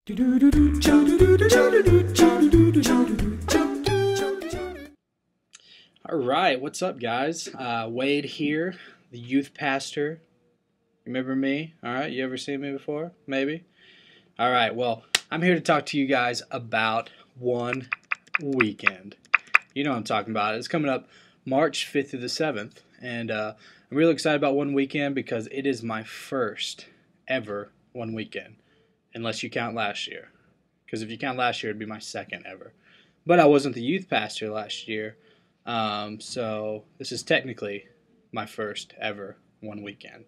All right, what's up, guys? Wade here, the youth pastor. Remember me? All right, you ever seen me before? Maybe? All right, well, I'm here to talk to you guys about One Weekend. You know what I'm talking about. It's coming up March 5th through the 7th, and I'm really excited about One Weekend because it is my first ever One Weekend, unless you count last year. Because if you count last year, it'd be my second ever. But I wasn't the youth pastor last year, so this is technically my first ever One Weekend.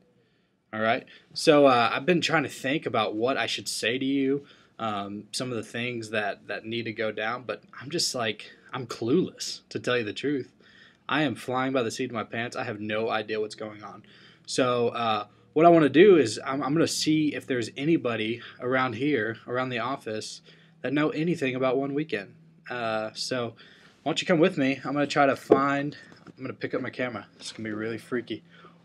All right. So I've been trying to think about what I should say to you, some of the things that need to go down, but I'm just like, I'm clueless, to tell you the truth. I am flying by the seat of my pants. I have no idea what's going on. So what I want to do is I'm going to see if there's anybody around here, around the office, that know anything about One Weekend. So why don't you come with me? I'm going to try to find, I'm going to pick up my camera. It's going to be really freaky.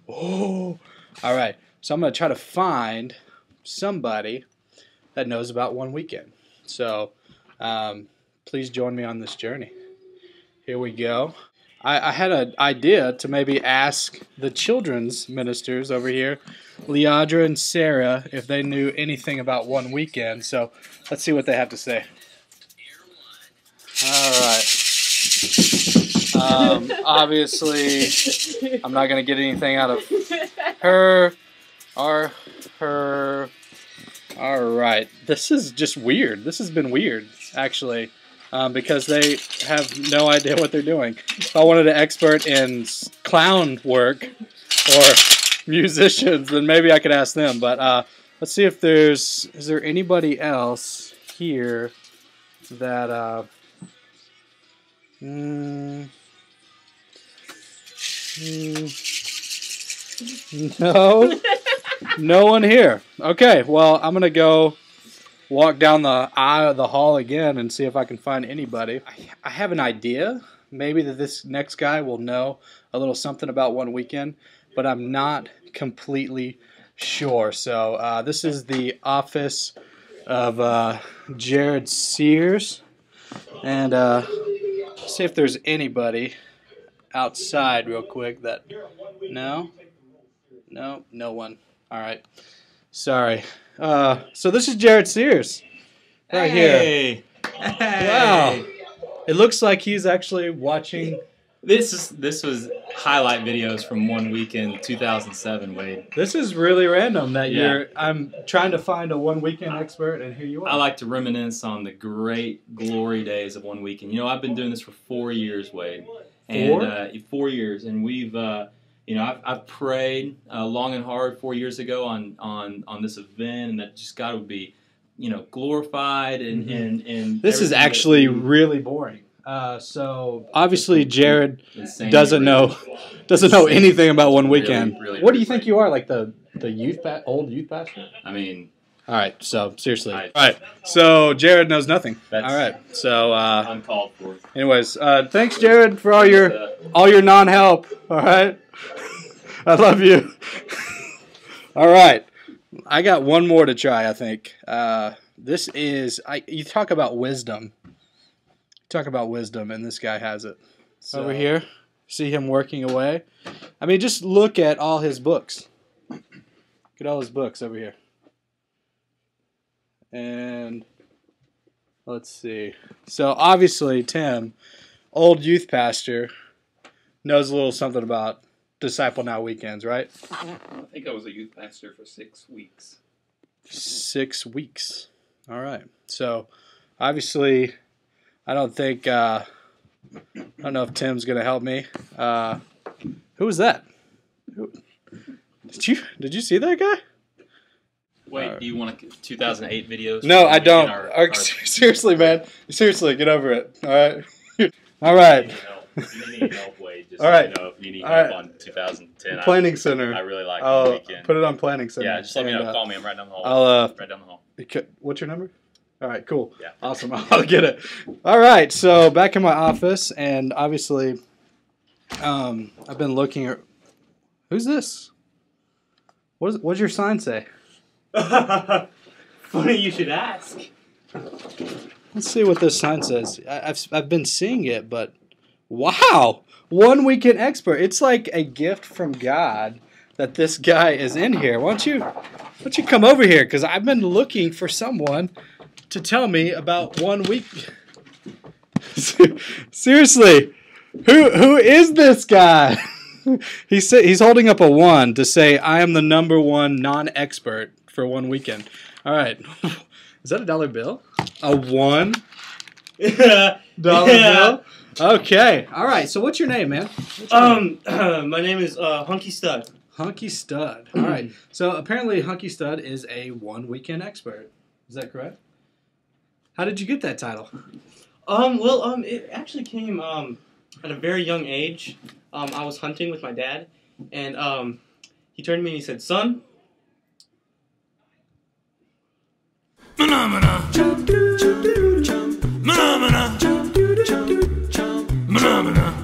Oh, all right. So I'm going to try to find somebody that knows about One Weekend. So please join me on this journey. Here we go. I had an idea to maybe ask the children's ministers over here, Leandra and Sarah, if they knew anything about One Weekend. So let's see what they have to say. All right. Obviously, I'm not going to get anything out of her or her. All right. This is just weird. This has been weird, actually. Because they have no idea what they're doing. If I wanted an expert in clown work or musicians, then maybe I could ask them. But let's see if is there anybody else here that, no, no one here. Okay, well, I'm going to go walk down the aisle of the hall again and see if I can find anybody. I have an idea, maybe that this next guy will know a little something about One Weekend, but I'm not completely sure. So this is the office of Jared Sears, and see if there's anybody outside real quick that, no one. All right, sorry. So this is Jared Sears, right here. Wow, it looks like he's actually watching. This was highlight videos from One Weekend 2007, Wade. This is really random that I'm trying to find a One Weekend expert, and here you are. I like to reminisce on the great glory days of One Weekend. You know, I've been doing this for 4 years, Wade. And 4 years, and we've. You know, I've prayed long and hard 4 years ago on this event, and that just God would be, you know, glorified and this is actually really boring. So obviously Jared doesn't know anything about One Weekend. Really, what do you think you are, like the old youth pastor? I mean, all right. So seriously, all right. So Jared knows nothing. All right. So uncalled for. Anyways, thanks Jared for all your non-help. All right. I love you. All right. I got one more to try, I think. This is, you talk about wisdom. Talk about wisdom, and this guy has it. So, over here, see him working away? I mean, just look at all his books. Look at all his books over here. And let's see. So, obviously, Tim, old youth pastor, knows a little something about Disciple Now weekends, right? I think I was a youth pastor for 6 weeks. 6 weeks. All right. So, obviously, I don't know if Tim's going to help me. Who was that? Did you see that guy? Wait, do you want 2008 videos? No, I don't. Seriously, man. Seriously, get over it. All right. All right. If you need help, Wade, just all right. let me know if you need help on 2010. Planning Center. I really like One Weekend. Put it on Planning Center. Yeah, just let me know. Call me. I'm right down the hall. Right down the hall. What's your number? All right, cool. Yeah. Awesome. I'll get it. All right, so back in my office, and obviously I've been looking at... Who's this? What does your sign say? Funny you should ask. Let's see what this sign says. I've been seeing it, but wow, 1 weekend expert. It's like a gift from God that this guy is in here. Why don't you come over here? Because I've been looking for someone to tell me about 1 week. Seriously, who is this guy? He's holding up a 1 to say I am the #1 non-expert for 1 weekend. All right, is that a dollar bill? A $1 bill? Okay. All right. So what's your name, man? My name is Hunky Stud. Hunky Stud. All right. So apparently Hunky Stud is a 1 weekend expert. Is that correct? How did you get that title? It actually came at a very young age. I was hunting with my dad, and he turned to me and he said, "Son." Phenomena. Phenomena. Phenomena. Phenomena.